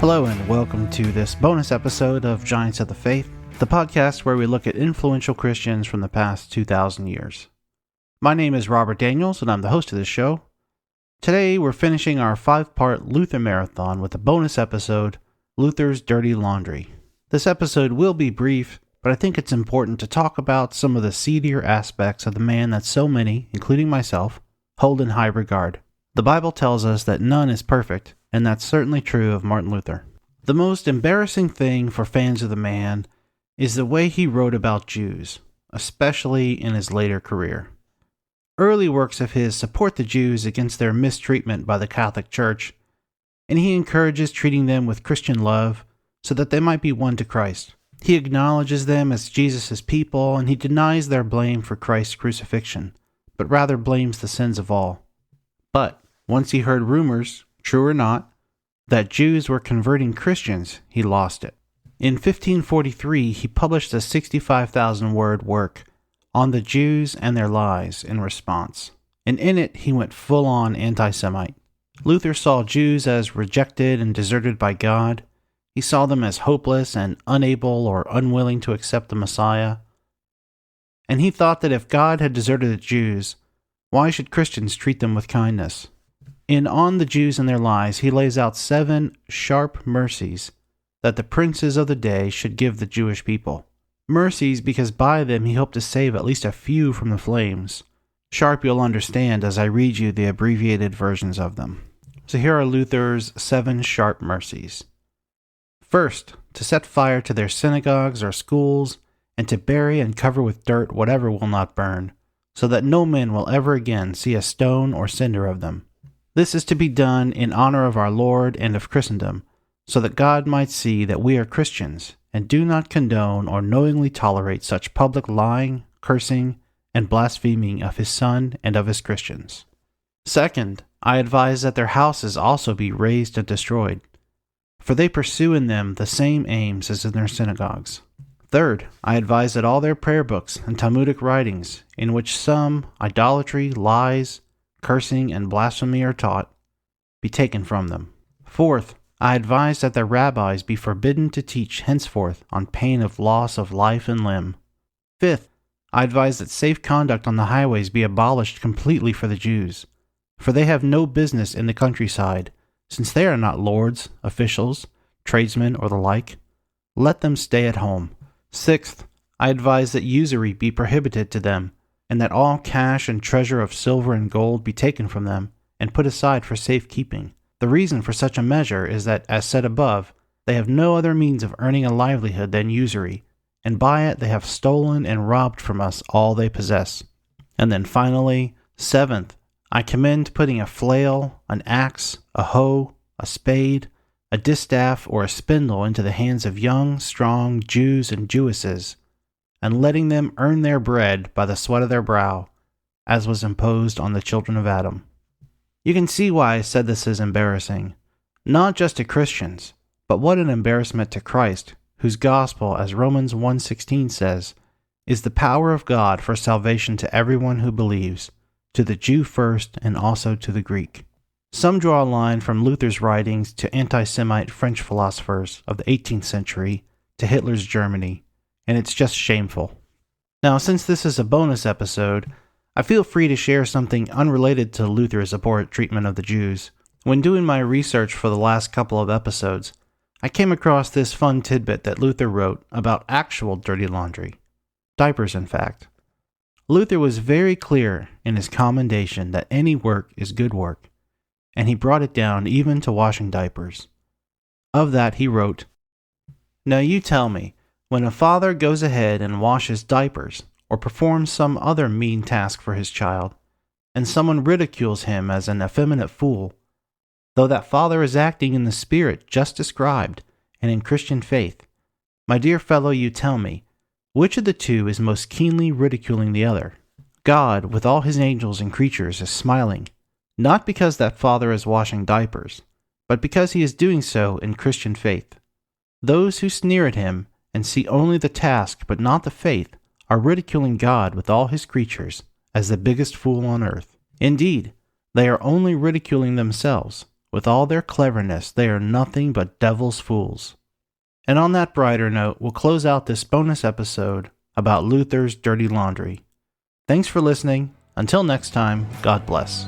Hello and welcome to this bonus episode of Giants of the Faith, the podcast where we look at influential Christians from the past 2,000 years. My name is Robert Daniels and I'm the host of this show. Today we're finishing our 5-part Luther marathon with a bonus episode, Luther's Dirty Laundry. This episode will be brief, but I think it's important to talk about some of the seedier aspects of the man that so many, including myself, hold in high regard. The Bible tells us that none is perfect, and that's certainly true of Martin Luther. The most embarrassing thing for fans of the man is the way he wrote about Jews, especially in his later career. Early works of his support the Jews against their mistreatment by the Catholic Church, and he encourages treating them with Christian love so that they might be won to Christ. He acknowledges them as Jesus' people, and he denies their blame for Christ's crucifixion, but rather blames the sins of all. But once he heard rumors, true or not, that Jews were converting Christians, he lost it. In 1543, he published a 65,000-word work on the Jews and their lies in response, and in it he went full-on anti-Semite. Luther saw Jews as rejected and deserted by God. He saw them as hopeless and unable or unwilling to accept the Messiah. And he thought that if God had deserted the Jews, why should Christians treat them with kindness? In On the Jews and Their Lies, he lays out 7 sharp mercies that the princes of the day should give the Jewish people. Mercies because by them he hoped to save at least a few from the flames. Sharp you'll understand as I read you the abbreviated versions of them. So here are Luther's 7 sharp mercies. First, to set fire to their synagogues or schools, and to bury and cover with dirt whatever will not burn, so that no man will ever again see a stone or cinder of them. This is to be done in honor of our Lord and of Christendom, so that God might see that we are Christians, and do not condone or knowingly tolerate such public lying, cursing, and blaspheming of his Son and of his Christians. Second, I advise that their houses also be razed and destroyed, for they pursue in them the same aims as in their synagogues. Third, I advise that all their prayer books and Talmudic writings, in which some idolatry, lies, cursing, and blasphemy are taught, be taken from them. Fourth, I advise that their rabbis be forbidden to teach henceforth on pain of loss of life and limb. Fifth, I advise that safe conduct on the highways be abolished completely for the Jews, for they have no business in the countryside, since they are not lords, officials, tradesmen, or the like. Let them stay at home. Sixth, I advise that usury be prohibited to them, and that all cash and treasure of silver and gold be taken from them, and put aside for safekeeping. The reason for such a measure is that, as said above, they have no other means of earning a livelihood than usury, and by it they have stolen and robbed from us all they possess. And then finally, seventh, I commend putting a flail, an axe, a hoe, a spade, a distaff, or a spindle into the hands of young, strong Jews and Jewesses, and letting them earn their bread by the sweat of their brow, as was imposed on the children of Adam. You can see why I said this is embarrassing, not just to Christians, but what an embarrassment to Christ, whose gospel, as Romans 1:16 says, is the power of God for salvation to everyone who believes, to the Jew first and also to the Greek. Some draw a line from Luther's writings to anti-Semite French philosophers of the 18th century to Hitler's Germany, and it's just shameful. Now, since this is a bonus episode, I feel free to share something unrelated to Luther's abhorrent treatment of the Jews. When doing my research for the last couple of episodes, I came across this fun tidbit that Luther wrote about actual dirty laundry. Diapers, in fact. Luther was very clear in his commendation that any work is good work, and he brought it down even to washing diapers. Of that he wrote, "Now you tell me, when a father goes ahead and washes diapers, or performs some other mean task for his child, and someone ridicules him as an effeminate fool, though that father is acting in the spirit just described, and in Christian faith, my dear fellow, you tell me, which of the two is most keenly ridiculing the other? God, with all his angels and creatures, is smiling, not because that father is washing diapers, but because he is doing so in Christian faith. Those who sneer at him and see only the task but not the faith are ridiculing God with all his creatures as the biggest fool on earth. Indeed, they are only ridiculing themselves, With all their cleverness, they are nothing but devil's fools. And on that brighter note, we'll close out this bonus episode about Luther's dirty laundry. Thanks for listening. Until next time, God bless.